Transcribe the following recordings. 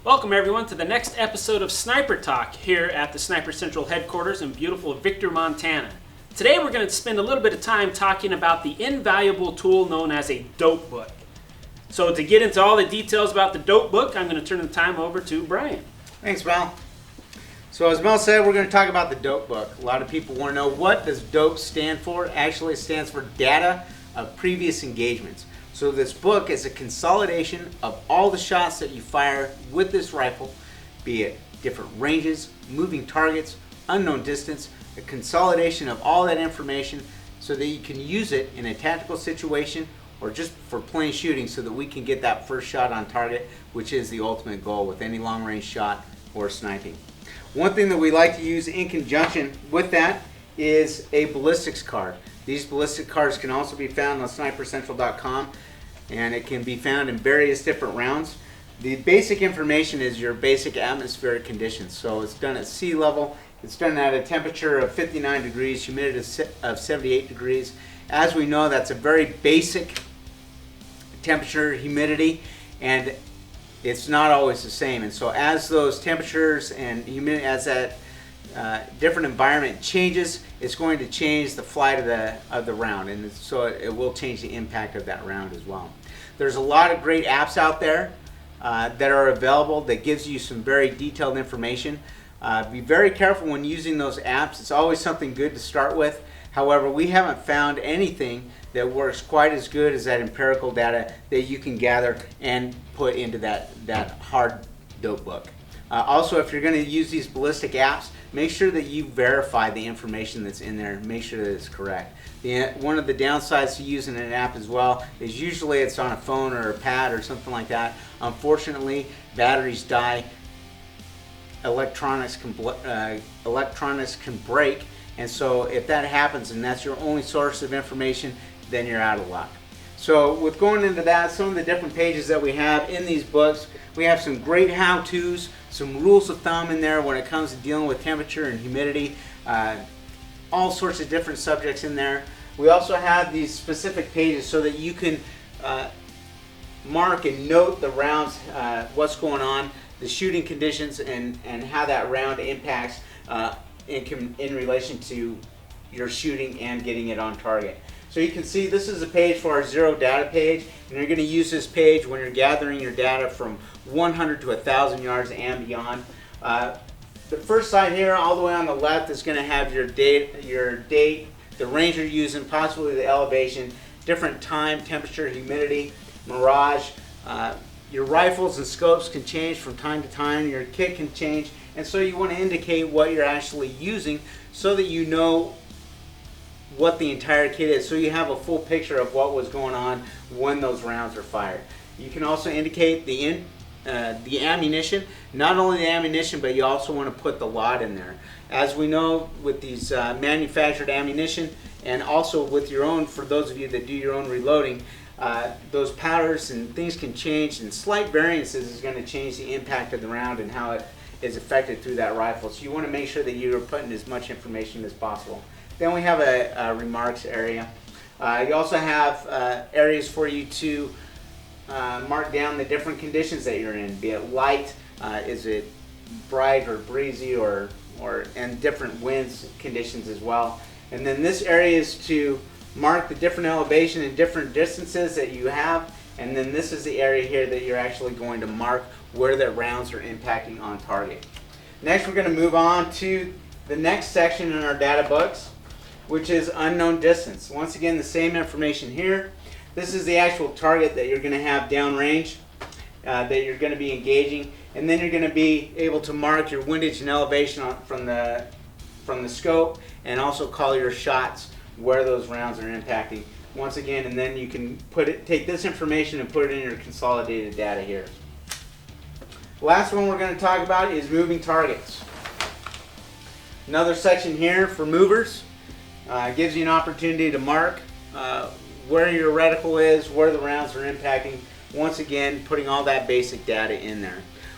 Welcome everyone to the next episode of Sniper Talk here at the Sniper Central headquarters in beautiful Victor, Montana. Today we're going to spend a little bit of time talking about the invaluable tool known as a dope book. So to get into all the details about the dope book, I'm going to turn the time over to Bryon. Thanks, Mel. So as Mel said, we're going to talk about the dope book. A lot of people want to know, what does dope stand for? Actually, it stands for data of previous engagements. So this book is a consolidation of all the shots that you fire with this rifle, be it different ranges, moving targets, unknown distance, a consolidation of all that information so that you can use it in a tactical situation or just for plain shooting so that we can get that first shot on target, which is the ultimate goal with any long range shot or sniping. One thing that we like to use in conjunction with that is a ballistics card. These ballistic cards can also be found on snipercentral.com, and it can be found in various different rounds. The basic information is your basic atmospheric conditions. So it's done at sea level, it's done at a temperature of 59 degrees, humidity of 78 degrees. As we know, that's a very basic temperature, humidity, and it's not always the same. And so as those temperatures and humidity, as that different environment changes, it's going to change the flight of the round, and so it will change the impact of that round as well. There's a lot of great apps out there that are available that gives you some very detailed information. Be very careful when using those apps. It's always something good to start with. However, we haven't found anything that works quite as good as that empirical data that you can gather and put into that hard dope book. Also, if you're going to use these ballistic apps, make sure that you verify the information that's in there. Make sure that it's correct. One of the downsides to using an app as well is usually it's on a phone or a pad or something like that. Unfortunately, batteries die, electronics can break, and so if that happens and that's your only source of information, then you're out of luck. So with going into that, some of the different pages that we have in these books, we have some great how-tos, some rules of thumb in there when it comes to dealing with temperature and humidity, all sorts of different subjects in there. We also have these specific pages so that you can mark and note the rounds, what's going on, the shooting conditions, and how that round impacts in relation to your shooting and getting it on target. So you can see this is a page for our zero data page, and you're going to use this page when you're gathering your data from 100 to 1,000 yards and beyond. The first side here, all the way on the left, is going to have your date, the range you're using, possibly the elevation, different time, temperature, humidity, mirage. Your rifles and scopes can change from time to time. Your kit can change, and so you want to indicate what you're actually using so that you know what the entire kit is, so you have a full picture of what was going on when those rounds are fired. You can also indicate the ammunition, not only the ammunition, but you also want to put the lot in there. As we know with these manufactured ammunition, and also with your own, for those of you that do your own reloading, those powders and things can change, and slight variances is going to change the impact of the round and how it is affected through that rifle. So you want to make sure that you're putting as much information as possible. Then we have a remarks area. You also have areas for you to mark down the different conditions that you're in, be it light, is it bright or breezy, and different winds conditions as well. And then this area is to mark the different elevation and different distances that you have. And then this is the area here that you're actually going to mark where the rounds are impacting on target. Next, we're going to move on to the next section in our data books, which is unknown distance. Once again, the same information here. This is the actual target that you're going to have downrange, that you're going to be engaging, and then you're going to be able to mark your windage and elevation from the scope, and also call your shots where those rounds are impacting. Once again, and then you can take this information and put it in your consolidated data here. Last one we're going to talk about is moving targets. Another section here for movers. Gives you an opportunity to mark where your reticle is, where the rounds are impacting. Once again, putting all that basic data in there.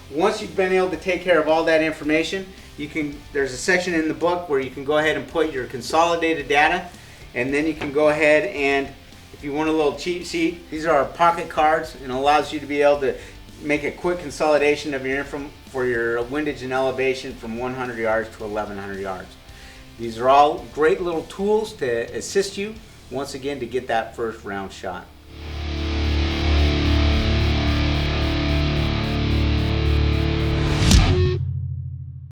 Once you've been able to take care of all that information, there's a section in the book where you can go ahead and put your consolidated data, and then you can go ahead and, if you want a little cheat sheet, these are our pocket cards, and it allows you to be able to make a quick consolidation of your info for your windage and elevation from 100 yards to 1100 yards. These are all great little tools to assist you, once again, to get that first round shot.